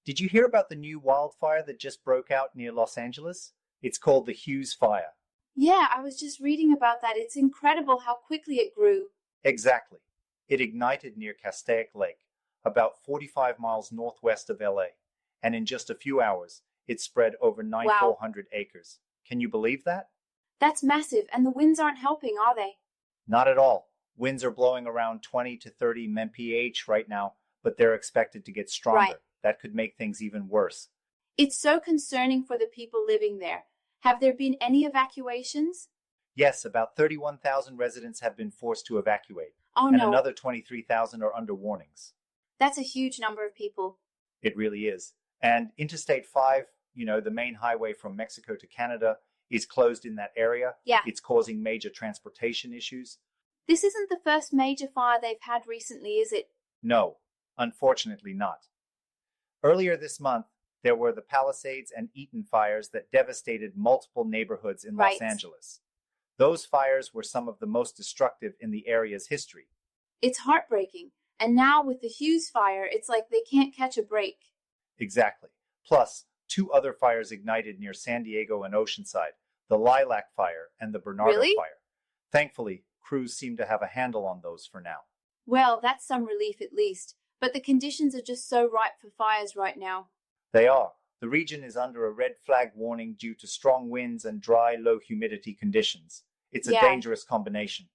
Did you hear about the new wildfire that just broke out near Los Angeles? It's called the Hughes Fire. Yeah, I was just reading about that. It's incredible how quickly it grew. Exactly. It ignited near Castaic Lake, about 45 miles northwest of LA, and in just a few hours, it spread over Wow, 9,400 acres. Can you believe that? that's massive, and the winds aren't helping, are they? Not at all. Winds are blowing around 20 to 30 mph right now, but they're expected to get Right. stronger. That could make things even worse. It's so concerning for the people living there. Have there been any evacuations? Yes, about 31,000 residents have been forced to evacuate, Oh and no, another 23,000 are under warnings. that's a huge number of people. It really is. And Interstate 5, the main highway from Mexico to Canada, is closed in that area. Yeah, It's causing major transportation issues. this isn't the first major fire they've had recently, is it? No, unfortunately not. Earlier this month, there were the Palisades and Eaton fires that devastated multiple neighborhoods in Los Right. Angeles. Those fires were some of the most destructive in the area's history. It's heartbreaking. And now with the Hughes fire, it's like they can't catch a break. Exactly. Plus, two other fires ignited near San Diego and Oceanside, the Lilac Fire and the Bernardo Really? Fire. Thankfully, crews seem to have a handle on those for now. Well, that's some relief at least. But the conditions are just so ripe for fires right now. They are. The region is under a red flag warning due to strong winds and dry, low humidity conditions. It's a Yeah, dangerous combination.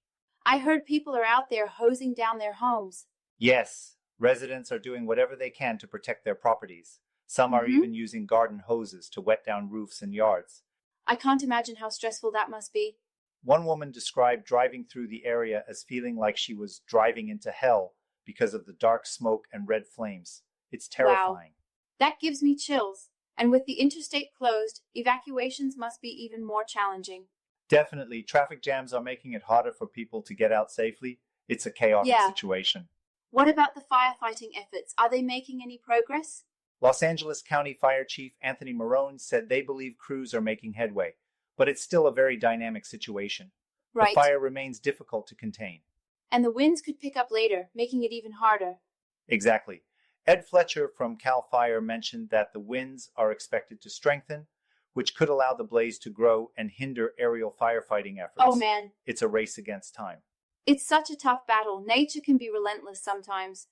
I heard people are out there hosing down their homes. Yes, residents are doing whatever they can to protect their properties. Some are Mm-hmm. even using garden hoses to wet down roofs and yards. I can't imagine how stressful that must be. One woman described driving through the area as feeling like she was driving into hell because of the dark smoke and red flames. It's Wow, terrifying. that gives me chills. And with the interstate closed, evacuations must be even more challenging. Definitely, traffic jams are making it harder for people to get out safely. It's a chaotic Yeah. situation. What about the firefighting efforts? Are they making any progress? Los Angeles County Fire Chief Anthony Marone said they believe crews are making headway, but it's still a very dynamic situation. The Right. fire remains difficult to contain. And the winds could pick up later, making it even harder. Exactly. Ed Fletcher from CAL FIRE mentioned that the winds are expected to strengthen, which could allow the blaze to grow and hinder aerial firefighting efforts. Oh man, It's a race against time. it's such a tough battle. Nature can be relentless sometimes.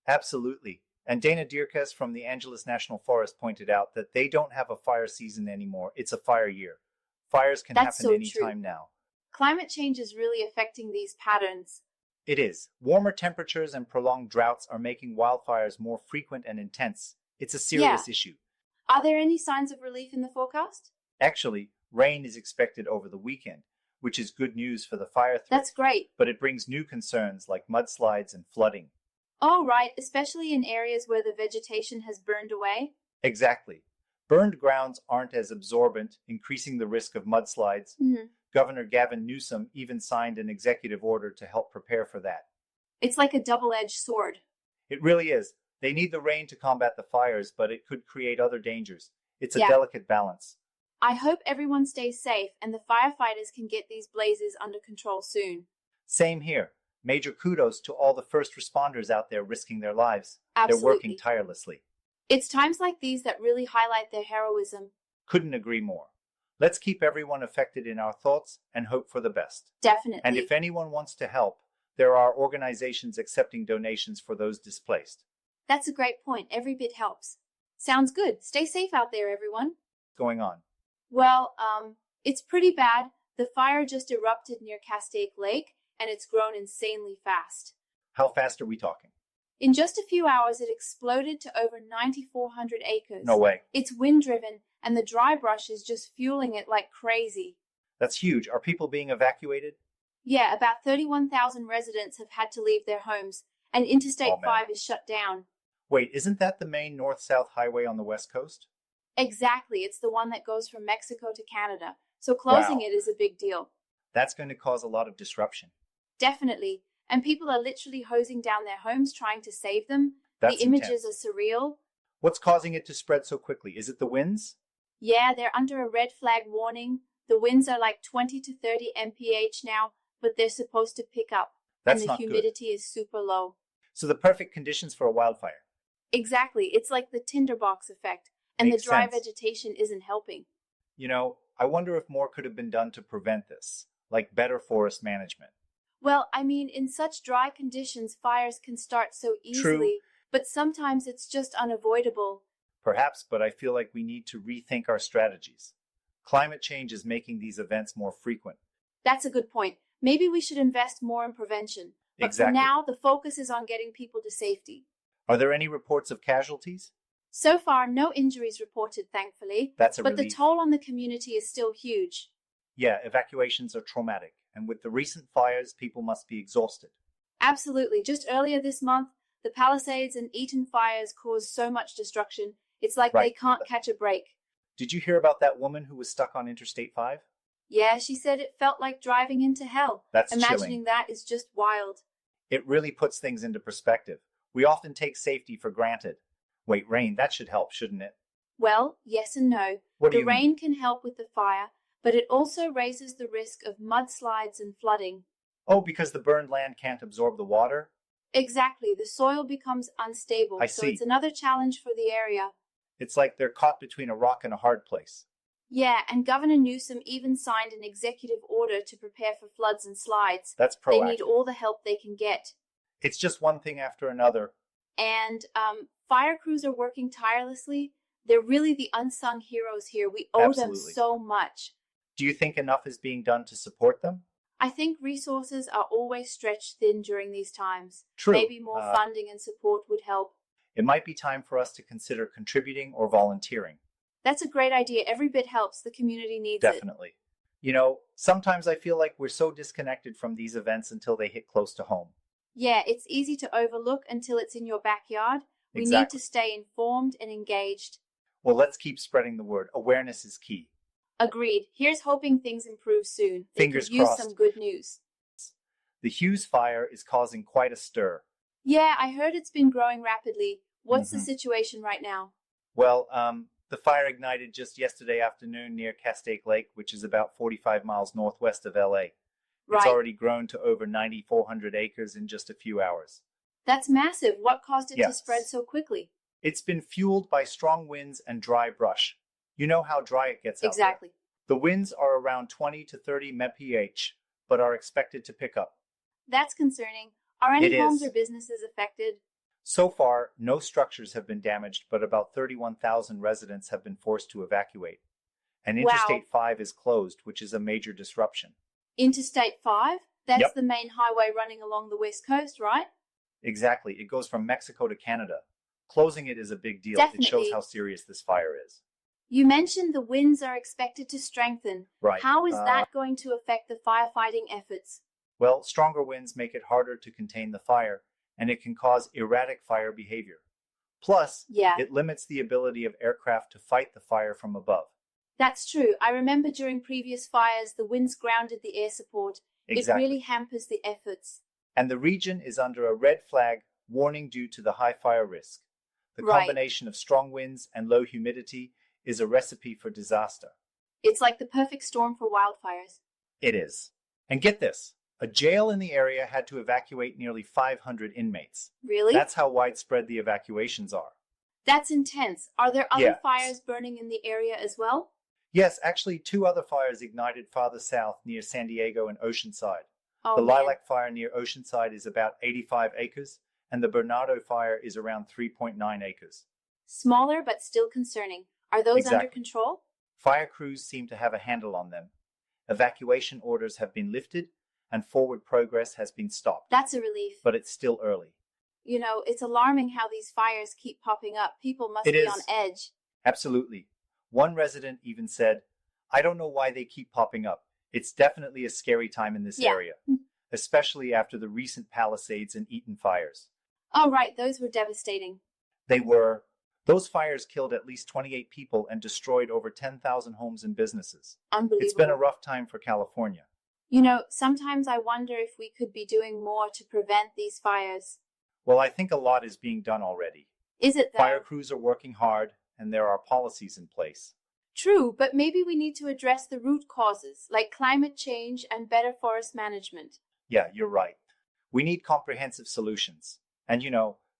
Absolutely. And Dana Dierkes from the Angeles National Forest pointed out that they don't have a fire season anymore. It's a fire year. Fires can That's happen so anytime true. now. Climate change is really affecting these patterns. It is. Warmer temperatures and prolonged droughts are making wildfires more frequent and intense. It's a Yeah. serious issue. Are there any signs of relief in the forecast? Actually, rain is expected over the weekend, which is good news for the fire threat, That's great. but it brings new concerns like mudslides and flooding. Oh, right, especially in areas where the vegetation has burned away. Exactly. Burned grounds aren't as absorbent, increasing the risk of mudslides. Mhm. Governor Gavin Newsom even signed an executive order to help prepare for that. It's like a double-edged sword. It really is. They need the rain to combat the fires, but it could create other dangers. It's a Yeah. delicate balance. I hope everyone stays safe and the firefighters can get these blazes under control soon. Same here. Major kudos to all the first responders out there risking their lives. They're working Absolutely. tirelessly. It's times like these that really highlight their heroism. Couldn't agree more. Let's keep everyone affected in our thoughts and hope for the best. And Definitely. if anyone wants to help, there are organizations accepting donations for those displaced. That's a great point. Every bit helps. Sounds good. Stay safe out there, everyone. What's going on? Well, it's pretty bad. The fire just erupted near Castaic Lake, and it's grown insanely fast. How fast are we talking? In just a few hours, it exploded to over 9,400 acres. No way. It's wind-driven, and the dry brush is just fueling it like crazy. That's huge. Are people being evacuated? Yeah, about 31,000 residents have had to leave their homes, and Interstate Oh, man. 5 is shut down. Wait, isn't that the main north-south highway on the West Coast? Exactly, it's the one that goes from Mexico to Canada, so closing Wow. it is a big deal. That's going to cause a lot of disruption. Definitely, and people are literally hosing down their homes trying to save them. That's The images intense. are surreal. What's causing it to spread so quickly? Is it the winds? Yeah, they're under a red flag warning. The winds are like 20 to 30 mph now, but they're supposed to pick up. That's And the not good. humidity is super low. So the perfect conditions for a wildfire. Exactly. It's like the tinderbox effect, and the Makes dry sense. vegetation isn't helping. I wonder if more could have been done to prevent this, like better forest management. Well, I mean, in such dry conditions, fires can start so True, easily, but sometimes it's just unavoidable. perhaps, but I feel like we need to rethink our strategies. Climate change is making these events more frequent. That's a good point. Maybe we should invest more in prevention. But for Exactly. now, the focus is on getting people to safety. Are there any reports of casualties? So far, no injuries reported, thankfully, That's a but the relief. toll on the community is still huge. Yeah, evacuations are traumatic, and with the recent fires, people must be exhausted. Absolutely. Just earlier this month, the Palisades and Eaton fires caused so much destruction, it's like they Right. can't catch a break. Did you hear about that woman who was stuck on Interstate 5? Yeah, she said it felt like driving into hell. That's Imagining chilling. that is just wild. It really puts things into perspective. We often take safety for granted. Wait, rain, that should help, shouldn't it? Well, yes and no. What do The you mean? rain can help with the fire, but it also raises the risk of mudslides and flooding. Oh, because the burned land can't absorb the water? Exactly, the soil becomes unstable, I so it's see. another challenge for the area. It's like they're caught between a rock and a hard place. Yeah, and Governor Newsom even signed an executive order to prepare for floods and slides. That's They need proactive. all the help they can get. It's just one thing after another. And fire crews are working tirelessly. They're really the unsung heroes here. We owe them Absolutely. so much. Do you think enough is being done to support them? I think resources are always stretched thin during these times. True. Maybe more funding and support would help. It might be time for us to consider contributing or volunteering. That's a great idea. Every bit helps. The community needs it. Definitely. Sometimes I feel like we're so disconnected from these events until they hit close to home. Yeah, it's easy to overlook until it's in your backyard. We need Exactly. to stay informed and engaged. Well, let's keep spreading the word. Awareness is key. Agreed. Here's hoping things improve soon. They Fingers could use crossed. some good news. The Hughes Fire is causing quite a stir. Yeah, I heard it's been growing rapidly. What's the Mhm. situation right now? Well, the fire ignited just yesterday afternoon near Castaic Lake, which is about 45 miles northwest of LA. It's Right. already grown to over 9,400 acres in just a few hours. That's massive. What caused it to Yes. spread so quickly? It's been fueled by strong winds and dry brush. You know how dry it gets out there. Exactly. The winds are around 20 to 30 mph, but are expected to pick up. That's concerning. Are any It homes is. or businesses affected? So far, no structures have been damaged, but about 31,000 residents have been forced to evacuate. And Wow. Interstate 5 is closed, which is a major disruption. Interstate 5? That's Yep. the main highway running along the west coast, right? Exactly. It goes from Mexico to Canada. Closing it is a big deal. It Definitely. shows how serious this fire is. You mentioned the winds are expected to strengthen. Right. How is that going to affect the firefighting efforts? Well, stronger winds make it harder to contain the fire, and it can cause erratic fire behavior. Plus, Yeah, it limits the ability of aircraft to fight the fire from above. that's true. I remember during previous fires, the winds grounded the air support. Exactly. It really hampers the efforts. And the region is under a red flag warning due to the high fire risk. The Right. combination of strong winds and low humidity is a recipe for disaster. It's like the perfect storm for wildfires. It is. And get this, a jail in the area had to evacuate nearly 500 inmates. Really? That's how widespread the evacuations are. That's intense. Are there other Yeah. fires burning in the area as well? Yes, actually, 2 other fires ignited farther south near San Diego and Oceanside. Oh, The man. Lilac Fire near Oceanside is about 85 acres, and the Bernardo Fire is around 3.9 acres. Smaller but still concerning. Are those under Exactly. control? Fire crews seem to have a handle on them. Evacuation orders have been lifted, and forward progress has been stopped. That's a relief. But it's still early. You know, it's alarming how these fires keep popping up. People must It be is. on edge. Absolutely. One resident even said, "I don't know why they keep popping up. It's definitely a scary time in this Yeah. area, especially after the recent Palisades and Eaton fires." Oh, right, those were devastating. Those fires killed at least 28 people and destroyed over 10,000 homes and businesses. Unbelievable. It's been a rough time for California. You know, sometimes I wonder if we could be doing more to prevent these fires. Well, I think a lot is being done already. Is it though? Fire crews are working hard, and there are policies in place. True, but maybe we need to address the root causes, like climate change and better forest management. Yeah, you're right. We need comprehensive solutions. And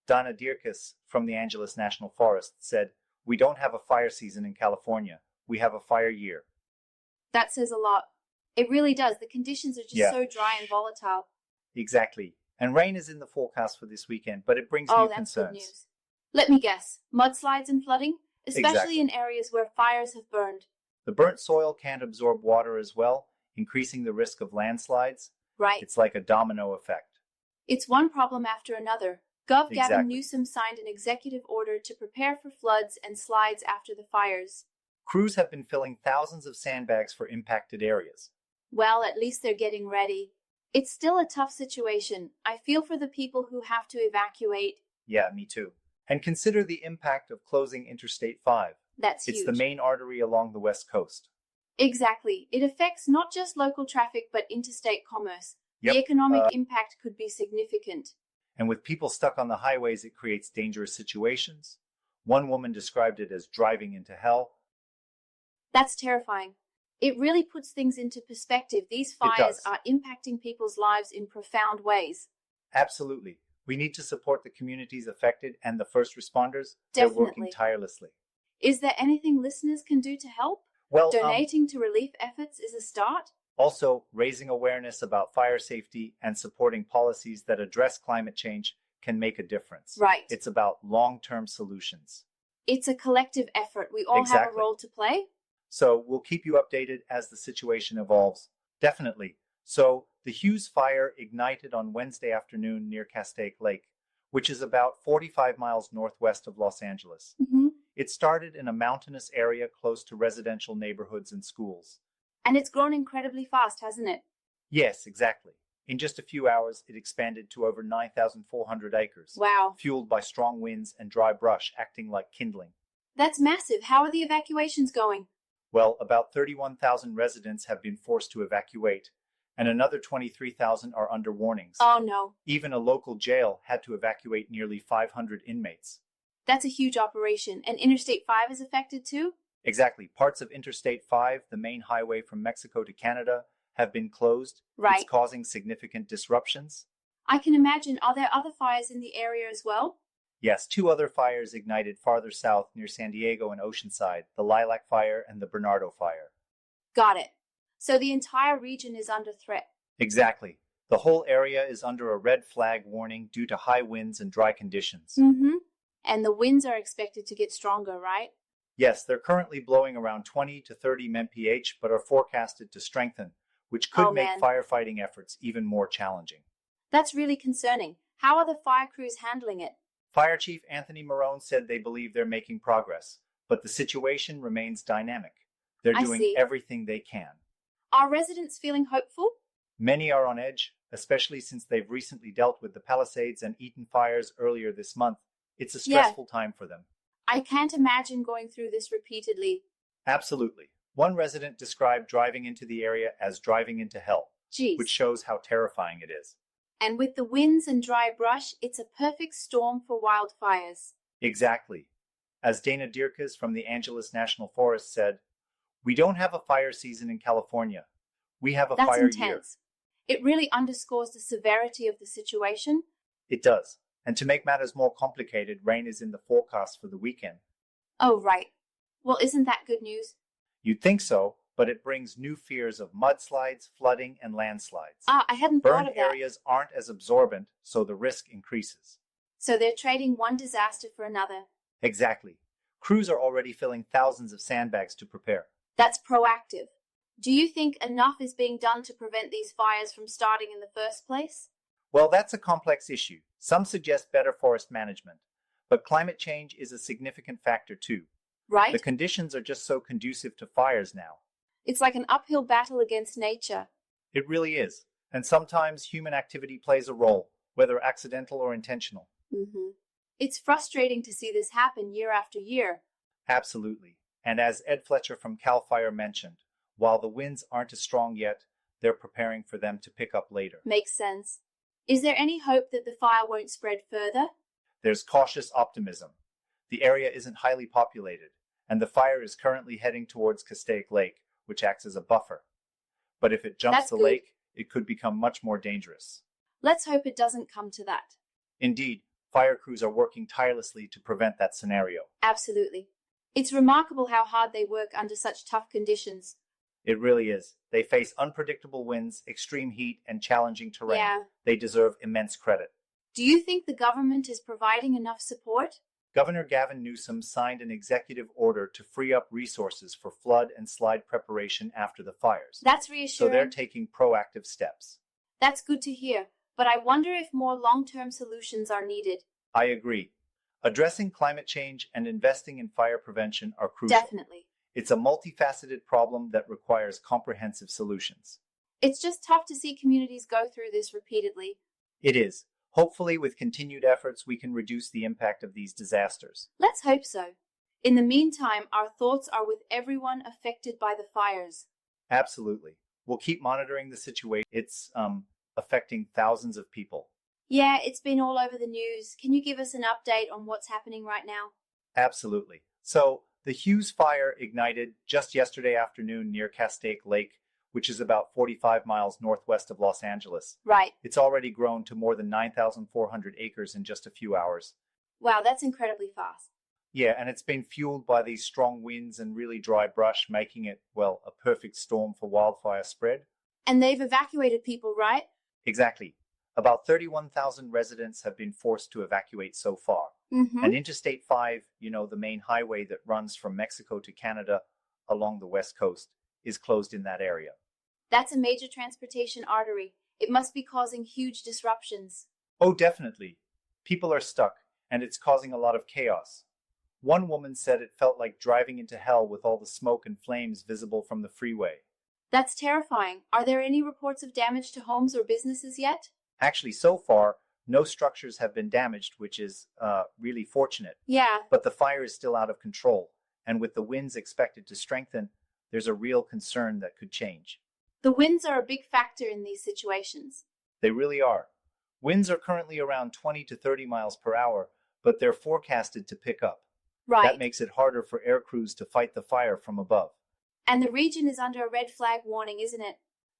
Dana Dirkus from the Angeles National Forest said, "We don't have a fire season in California. We have a fire year." That says a lot. It really does. The conditions are just so dry and volatile. Exactly. And rain is in the forecast for this weekend, but it brings Oh, new that's concerns. good news. Let me guess. Mudslides and flooding? Especially Exactly. in areas where fires have burned. The burnt soil can't absorb water as well, increasing the risk of landslides. Right. It's like a domino effect. It's one problem after another. Gov. Gavin Exactly. Newsom signed an executive order to prepare for floods and slides after the fires. Crews have been filling thousands of sandbags for impacted areas. Well, at least they're getting ready. It's still a tough situation. I feel for the people who have to evacuate. Yeah, me too. And consider the impact of closing Interstate 5. That's huge. It's the main artery along the West Coast. Exactly. It affects not just local traffic but interstate commerce. Yep. The economic impact could be significant. And with people stuck on the highways, it creates dangerous situations. One woman described it as driving into hell. That's terrifying. It really puts things into perspective. These fires are impacting people's lives in profound ways. Absolutely. We need to support the communities affected and the first responders. Definitely. They're working tirelessly. Is there anything listeners can do to help? Well, donating to relief efforts is a start. Also, raising awareness about fire safety and supporting policies that address climate change can make a difference. Right. It's about long-term solutions. It's a collective effort. We all have a role to play. So we'll keep you updated as the situation evolves. Definitely. So the Hughes Fire ignited on Wednesday afternoon near Castaic Lake, which is about 45 miles northwest of Los Angeles. Mm-hmm. It started in a mountainous area close to residential neighborhoods and schools. And it's grown incredibly fast, hasn't it? Yes, exactly. In just a few hours, it expanded to over 9,400 acres. Wow. Fueled by strong winds and dry brush acting like kindling. That's massive. How are the evacuations going? Well, about 31,000 residents have been forced to evacuate, and another 23,000 are under warnings. Oh, no. Even a local jail had to evacuate nearly 500 inmates. That's a huge operation. And Interstate 5 is affected too? Exactly. Parts of Interstate 5, the main highway from Mexico to Canada, have been closed. Right. It's causing significant disruptions. I can imagine. Are there other fires in the area as well? Yes, 2 other fires ignited farther south near San Diego and Oceanside, the Lilac Fire and the Bernardo Fire. Got it. So the entire region is under threat. Exactly. The whole area is under a red flag warning due to high winds and dry conditions. Mm-hmm. And the winds are expected to get stronger, right? Yes, they're currently blowing around 20 to 30 mph, but are forecasted to strengthen, which could make firefighting efforts even more challenging. That's really concerning. How are the fire crews handling it? Fire Chief Anthony Marone said they believe they're making progress, but the situation remains dynamic. They're doing everything they can. Are residents feeling hopeful? Many are on edge, especially since they've recently dealt with the Palisades and Eaton fires earlier this month. It's a stressful time for them. I can't imagine going through this repeatedly. Absolutely. One resident described driving into the area as driving into hell, which shows how terrifying it is. And with the winds and dry brush, it's a perfect storm for wildfires. Exactly. As Dana Dirkus from the Angeles National Forest said, "We don't have a fire season in California. We have a fire year." It really underscores the severity of the situation. It does. And to make matters more complicated, rain is in the forecast for the weekend. Oh, right. Well, isn't that good news? You'd think so, but it brings new fears of mudslides, flooding, and landslides. I hadn't thought of that. Burned areas aren't as absorbent, so the risk increases. So they're trading one disaster for another. Exactly. Crews are already filling thousands of sandbags to prepare. That's proactive. Do you think enough is being done to prevent these fires from starting in the first place? Well, that's a complex issue. Some suggest better forest management, but climate change is a significant factor too. Right. The conditions are just so conducive to fires now. It's like an uphill battle against nature. It really is. And sometimes human activity plays a role, whether accidental or intentional. Mm-hmm. It's frustrating to see this happen year after year. Absolutely. And as Ed Fletcher from CAL FIRE mentioned, while the winds aren't as strong yet, they're preparing for them to pick up later. Makes sense. Is there any hope that the fire won't spread further? There's cautious optimism. The area isn't highly populated, and the fire is currently heading towards Castaic Lake, which acts as a buffer. But if it jumps the lake, it could become much more dangerous. Let's hope it doesn't come to that. Indeed, Fire crews are working tirelessly to prevent that scenario. Absolutely. It's remarkable how hard they work under such tough conditions. It really is. They face unpredictable winds, extreme heat, and challenging terrain. Yeah. They deserve immense credit. Do you think the government is providing enough support? Governor Gavin Newsom signed an executive order to free up resources for flood and slide preparation after the fires. That's So reassuring. they're taking proactive steps. That's good to hear, but I wonder if more long-term solutions are needed. I agree. Addressing climate change and investing in fire prevention are crucial. Definitely. It's a multifaceted problem that requires comprehensive solutions. It's just tough to see communities go through this repeatedly. It is. Hopefully, with continued efforts, we can reduce the impact of these disasters. Let's hope so. In the meantime, our thoughts are with everyone affected by the fires. Absolutely. We'll keep monitoring the situation. It's affecting thousands of people. Yeah, it's been all over the news. Can you give us an update on what's happening right now? Absolutely. So, the Hughes Fire ignited just yesterday afternoon near Castaic Lake, which is about 45 miles northwest of Los Angeles. Right. It's already grown to more than 9,400 acres in just a few hours. Wow, that's incredibly fast. Yeah, and it's been fueled by these strong winds and really dry brush, making it, well, a perfect storm for wildfire spread. And they've evacuated people, right? Exactly. About 31,000 residents have been forced to evacuate so far. And Interstate 5, the main highway that runs from Mexico to Canada along the west coast, is closed in that area. That's a major transportation artery. It must be causing huge disruptions. Oh, definitely. People are stuck, and it's causing a lot of chaos. One woman said it felt like driving into hell with all the smoke and flames visible from the freeway. That's terrifying. Are there any reports of damage to homes or businesses yet? Actually, so far, no structures have been damaged, which is really fortunate. Yeah. But the fire is still out of control, and with the winds expected to strengthen, there's a real concern that could change. The winds are a big factor in these situations. They really are. Winds are currently around 20 to 30 miles per hour, but they're forecasted to pick up. Right. That makes it harder for air crews to fight the fire from above. And the region is under a red flag warning, isn't it?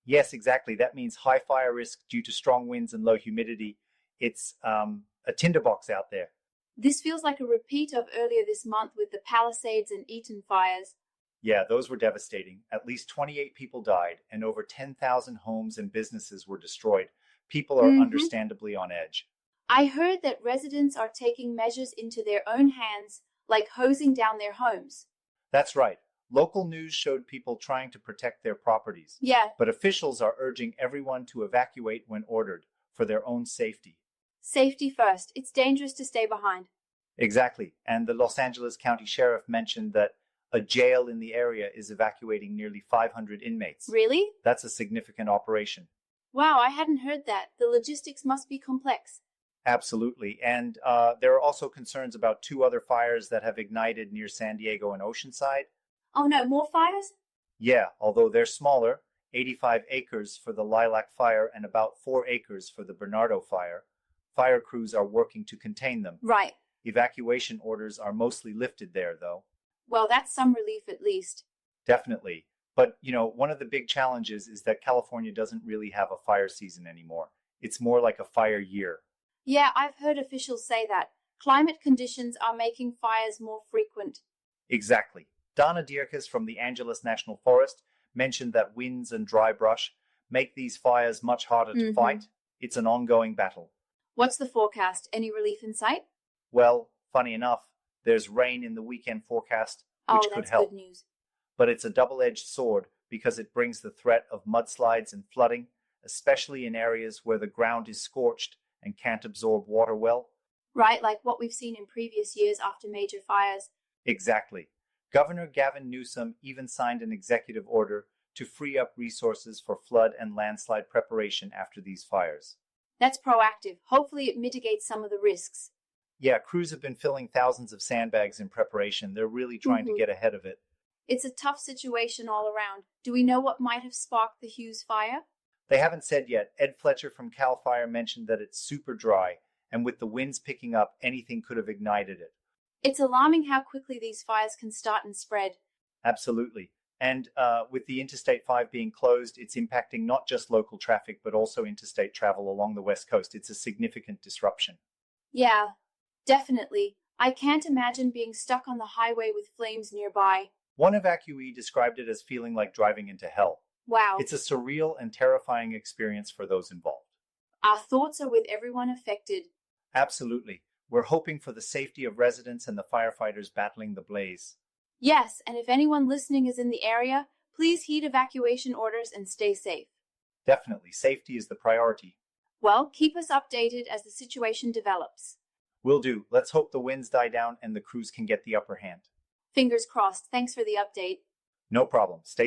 Yes, exactly. That means high fire risk due to strong winds and low humidity. It's a tinderbox out there. This feels like a repeat of earlier this month with the Palisades and Eaton fires. Yeah, those were devastating. At least 28 people died, and over 10,000 homes and businesses were destroyed. People are understandably on edge. I heard that residents are taking measures into their own hands, like hosing down their homes. That's right. Local news showed people trying to protect their properties. Yeah. But officials are urging everyone to evacuate when ordered for their own safety. Safety first. It's dangerous to stay behind. Exactly. And the Los Angeles County Sheriff mentioned that a jail in the area is evacuating nearly 500 inmates. Really? That's a significant operation. Wow, I hadn't heard that. The logistics must be complex. Absolutely. And there are also concerns about two other fires that have ignited near San Diego and Oceanside. Oh no, more fires? Yeah, although they're smaller, 85 acres for the Lilac Fire and about 4 acres for the Bernardo Fire. Fire crews are working to contain them. Right. Evacuation orders are mostly lifted there, though. Well, that's some relief at least. Definitely. But, one of the big challenges is that California doesn't really have a fire season anymore. It's more like a fire year. Yeah, I've heard officials say that. Climate conditions are making fires more frequent. Exactly. Donna Dierkes from the Angeles National Forest mentioned that winds and dry brush make these fires much harder to fight. It's an ongoing battle. What's the forecast? Any relief in sight? Well, funny enough, there's rain in the weekend forecast, which could help. Good news. But it's a double-edged sword because it brings the threat of mudslides and flooding, especially in areas where the ground is scorched and can't absorb water well. Right, like what we've seen in previous years after major fires. Exactly. Governor Gavin Newsom even signed an executive order to free up resources for flood and landslide preparation after these fires. That's proactive. Hopefully it mitigates some of the risks. Yeah, crews have been filling thousands of sandbags in preparation. They're really trying to get ahead of it. It's a tough situation all around. Do we know what might have sparked the Hughes fire? They haven't said yet. Ed Fletcher from CAL FIRE mentioned that it's super dry, and with the winds picking up, anything could have ignited it. It's alarming how quickly these fires can start and spread. Absolutely. And with the Interstate 5 being closed, it's impacting not just local traffic, but also interstate travel along the West Coast. It's a significant disruption. Yeah, Definitely. I can't imagine being stuck on the highway with flames nearby. One evacuee described it as feeling like driving into hell. Wow. It's a surreal and terrifying experience for those involved. Our thoughts are with everyone affected. Absolutely. We're hoping for the safety of residents and the firefighters battling the blaze. Yes, and if anyone listening is in the area, please heed evacuation orders and stay safe. Definitely, safety is the priority. Well, keep us updated as the situation develops. Will do. Let's hope the winds die down and the crews can get the upper hand. Fingers crossed. Thanks for the update. No problem. Stay